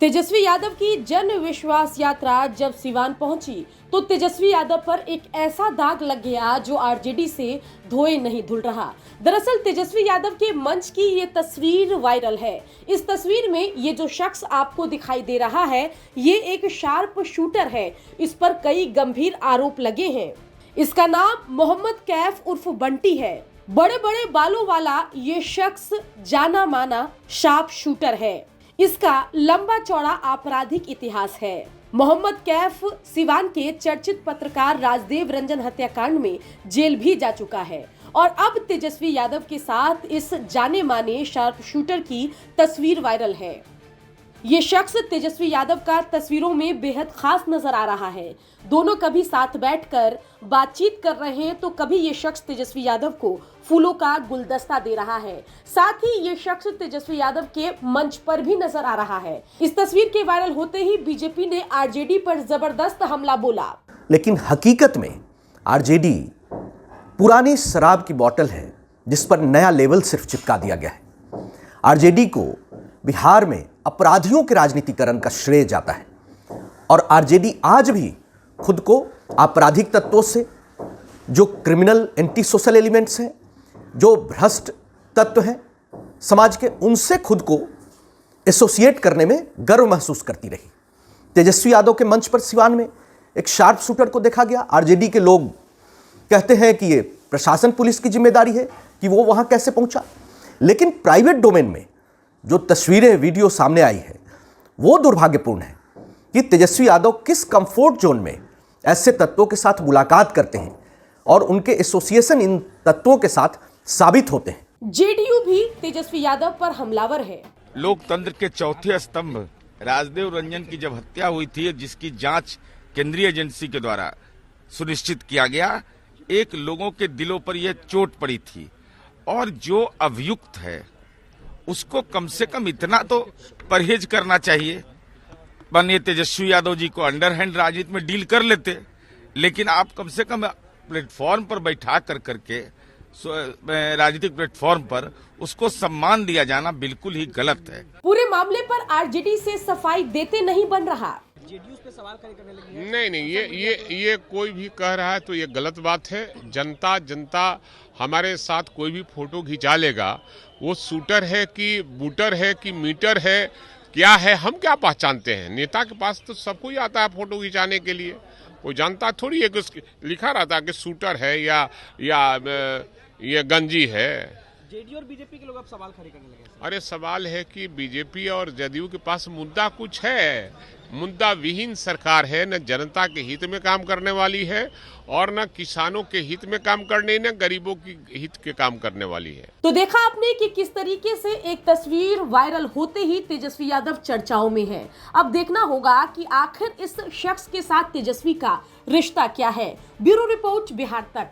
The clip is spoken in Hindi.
तेजस्वी यादव की जन विश्वास यात्रा जब सिवान पहुंची तो तेजस्वी यादव पर एक ऐसा दाग लग गया जो आरजेडी से धोए नहीं धुल रहा। दरअसल तेजस्वी यादव के मंच की ये तस्वीर वायरल है। इस तस्वीर में ये जो शख्स आपको दिखाई दे रहा है ये एक शार्प शूटर है। इस पर कई गंभीर आरोप लगे हैं। इसका नाम मोहम्मद कैफ उर्फ बंटी है। बड़े बड़े बालों वाला ये शख्स जाना माना शार्प शूटर है। इसका लंबा चौड़ा आपराधिक इतिहास है। मोहम्मद कैफ सिवान के चर्चित पत्रकार राजदेव रंजन हत्याकांड में जेल भी जा चुका है और अब तेजस्वी यादव के साथ इस जाने माने शार्प शूटर की तस्वीर वायरल है। ये शख्स तेजस्वी यादव का तस्वीरों में बेहद खास नजर आ रहा है। दोनों कभी साथ बैठकर बातचीत कर रहे हैं तो कभी ये शख्स तेजस्वी यादव को फूलों का गुलदस्ता दे रहा है। साथ ही ये शख्स तेजस्वी यादव के मंच पर भी नजर आ रहा है। इस तस्वीर के वायरल होते ही बीजेपी ने आरजेडी पर जबरदस्त हमला बोला। लेकिन हकीकत में आरजेडी पुरानी शराब की बोतल है जिस पर नया लेवल सिर्फ चिपका दिया गया है। आरजेडी को बिहार में अपराधियों के राजनीतिकरण का श्रेय जाता है और आरजेडी आज भी खुद को आपराधिक तत्वों से, जो क्रिमिनल एंटी सोशल एलिमेंट्स हैं, जो भ्रष्ट तत्व हैं समाज के, उनसे खुद को एसोसिएट करने में गर्व महसूस करती रही। तेजस्वी यादव के मंच पर सिवान में एक शार्प शूटर को देखा गया। आरजेडी के लोग कहते हैं कि ये प्रशासन पुलिस की जिम्मेदारी है कि वो वहां कैसे पहुंचा, लेकिन प्राइवेट डोमेन में जो तस्वीरें वीडियो सामने आई है वो दुर्भाग्यपूर्ण है कि तेजस्वी यादव किस कंफर्ट जोन में ऐसे तत्वों के साथ मुलाकात करते हैं और उनके एसोसिएशन इन तत्वों के साथ साबित होते हैं। जेडीयू भी तेजस्वी यादव पर हमलावर है। लोकतंत्र के चौथे स्तंभ राजदेव रंजन की जब हत्या हुई थी, जिसकी जांच केंद्रीय एजेंसी के द्वारा सुनिश्चित किया गया, एक लोगों के दिलों पर यह चोट पड़ी थी और जो अभियुक्त है उसको कम से कम इतना तो परहेज करना चाहिए। माननीय तेजस्वी यादव जी को अंडरहैंड राजनीति में डील कर लेते, लेकिन आप कम से कम प्लेटफॉर्म पर बैठा करके राजनीतिक प्लेटफॉर्म पर उसको सम्मान दिया जाना बिल्कुल ही गलत है। पूरे मामले पर आरजेडी से सफाई देते नहीं बन रहा। जेडीयू पे सवाल खड़े करने लगी है। नहीं, ये कोई भी कह रहा है तो ये गलत बात है। जनता हमारे साथ कोई भी फोटो खिंचा लेगा, वो शूटर है कि बूटर है कि मीटर है, क्या है, हम क्या पहचानते हैं। नेता के पास तो सब कोई आता है फोटो खिंचाने के लिए, कोई जानता थोड़ी है कि लिखा रहता है कि शूटर है या ये गंजी है। जेडीयू और बीजेपी के लोग अब सवाल खड़े करने लगे। अरे सवाल है कि बीजेपी और जदयू के पास मुद्दा कुछ है। मुद्दा विहीन सरकार है, न जनता के हित में काम करने वाली है और न किसानों के हित में काम करने, न गरीबों की हित के काम करने वाली है। तो देखा आपने कि किस तरीके से एक तस्वीर वायरल होते ही तेजस्वी यादव चर्चाओं में है। अब देखना होगा कि आखिर इस शख्स के साथ तेजस्वी का रिश्ता क्या है। ब्यूरो रिपोर्ट, बिहार तक।